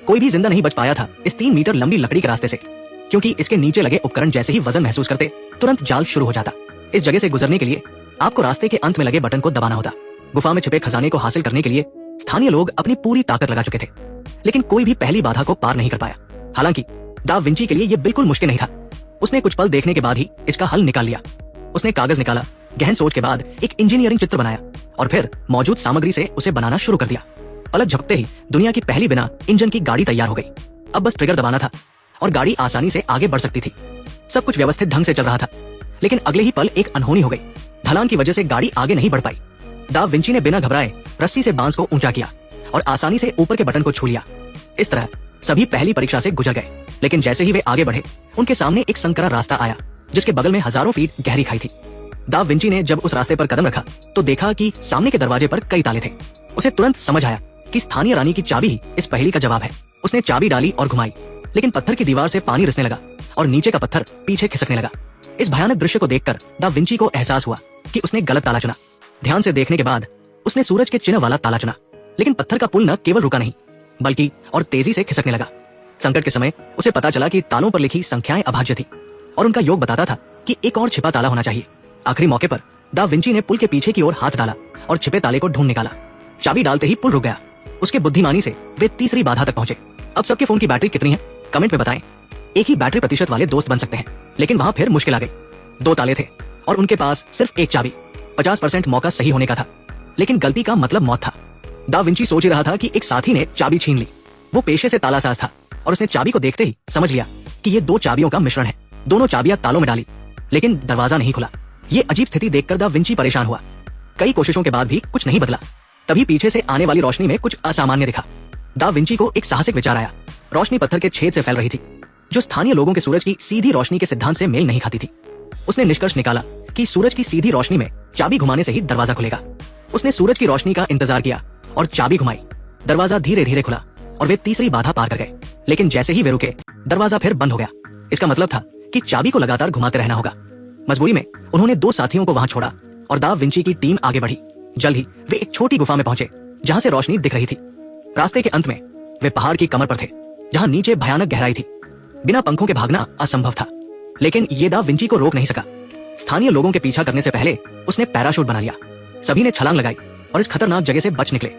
कोई भी जिंदा नहीं बच पाया था इस 3 मीटर लंबी लकड़ी के रास्ते से, क्योंकि इसके नीचे लगे उपकरण जैसे ही वजन महसूस करते तुरंत जाल शुरू हो जाता। इस जगह से गुजरने के लिए आपको रास्ते के अंत में लगे बटन को दबाना होता। गुफा में छिपे खजाने को हासिल करने के लिए स्थानीय लोग अपनी पूरी ताकत लगा चुके थे, लेकिन कोई भी पहली बाधा को पार नहीं कर पाया। हालांकि दा विंची के लिए यह बिल्कुल मुश्किल नहीं था। उसने कुछ पल देखने के बाद ही इसका हल निकाल लिया। उसने कागज निकाला, गहन सोच के बाद एक इंजीनियरिंग चित्र बनाया और फिर मौजूद सामग्री से उसे बनाना शुरू कर दिया। पलक झपकते ही दुनिया की पहली बिना इंजन की गाड़ी तैयार हो गई। अब बस ट्रिगर दबाना था और गाड़ी आसानी से आगे बढ़ सकती थी। सब कुछ व्यवस्थित ढंग से चल रहा था, लेकिन अगले ही पल एक अनहोनी हो गई। ढलान की वजह से गाड़ी आगे नहीं बढ़ पाई। दा विंची ने बिना घबराए रस्सी से बांस को ऊंचा किया और आसानी से ऊपर के बटन को छू लिया। इस तरह सभी पहली परीक्षा से गुजर गए, लेकिन जैसे ही वे आगे बढ़े उनके सामने एक संकरा रास्ता आया जिसके बगल में हजारों फीट गहरी खाई थी। दा विंची ने जब उस रास्ते पर कदम रखा तो देखा कि सामने के दरवाजे पर कई ताले थे। उसे तुरंत समझ आया कि स्थानीय रानी की चाबी ही इस पहेली का जवाब है। उसने चाबी डाली और घुमाई, लेकिन पत्थर की दीवार से पानी रिसने लगा और नीचे का पत्थर पीछे खिसकने लगा। इस भयानक दृश्य को देखकर दा विंची को एहसास हुआ कि उसने गलत ताला चुना। ध्यान से देखने के बाद उसने सूरज के चिन्ह वाला ताला चुना, लेकिन पत्थर का पुल न केवल रुका नहीं बल्कि और तेजी से खिसकने लगा। संकट के समय उसे पता चला कि तालों पर लिखी संख्याएं अभाज्य थी और उनका योग बताता था कि एक और छिपा ताला होना चाहिए। आखिरी मौके पर दा विंची ने पुल के पीछे की ओर हाथ डाला और छिपे ताले को ढूंढ निकाला। चाबी डालते ही पुल रुक गया। उसके बुद्धिमानी से वे तीसरी बाधा तक पहुंचे। अब सबके फोन की बैटरी कितनी है कमेंट में बताएं। एक ही बैटरी प्रतिशत वाले दोस्त बन सकते हैं, लेकिन वहां फिर मुश्किल आ गई। 2 ताले थे और उनके पास सिर्फ एक चाबी। 50% मौका सही होने का था, लेकिन गलती का मतलब मौत था। दा विंची सोच ही रहा था कि एक साथी ने चाबी छीन ली। वो पेशे से तालासाज था और उसने चाबी को देखते ही समझ लिया कि ये 2 चाबियों का मिश्रण है। दोनों चाबियां तालों में डाली, लेकिन दरवाजा नहीं खुला। ये अजीब स्थिति देखकर दा विंची परेशान हुआ। कई कोशिशों के बाद भी कुछ नहीं बदला। तभी पीछे से आने वाली रोशनी में कुछ असामान्य दिखा। दा विंची को एक साहसिक विचार आया। रोशनी पत्थर के छेद से फैल रही थी, जो स्थानीय लोगों के सूरज की सीधी रोशनी के सिद्धांत से मेल नहीं खाती थी। उसने निष्कर्ष निकाला कि सूरज की सीधी रोशनी में चाबी घुमाने से ही दरवाजा खुलेगा। उसने सूरज की रोशनी का इंतजार किया और चाबी घुमाई। दरवाजा धीरे धीरे खुला और वे तीसरी बाधा पार कर गए, लेकिन जैसे ही वे रुके दरवाजा फिर बंद हो गया। इसका मतलब था कि चाबी को लगातार घुमाते रहना होगा। मजबूरी में उन्होंने 2 साथियों को वहां छोड़ा और दा विंची की टीम आगे बढ़ी। जल्द ही वे एक छोटी गुफा में पहुंचे जहां से रोशनी दिख रही थी। रास्ते के अंत में वे पहाड़ की कमर पर थे, जहां नीचे भयानक गहराई थी। बिना पंखों के भागना असंभव था, लेकिन ये दा विंची को रोक नहीं सका। स्थानीय लोगों के पीछा करने से पहले उसने पैराशूट बना लिया। सभी ने छलांग लगाई और इस खतरनाक जगह से बच निकले।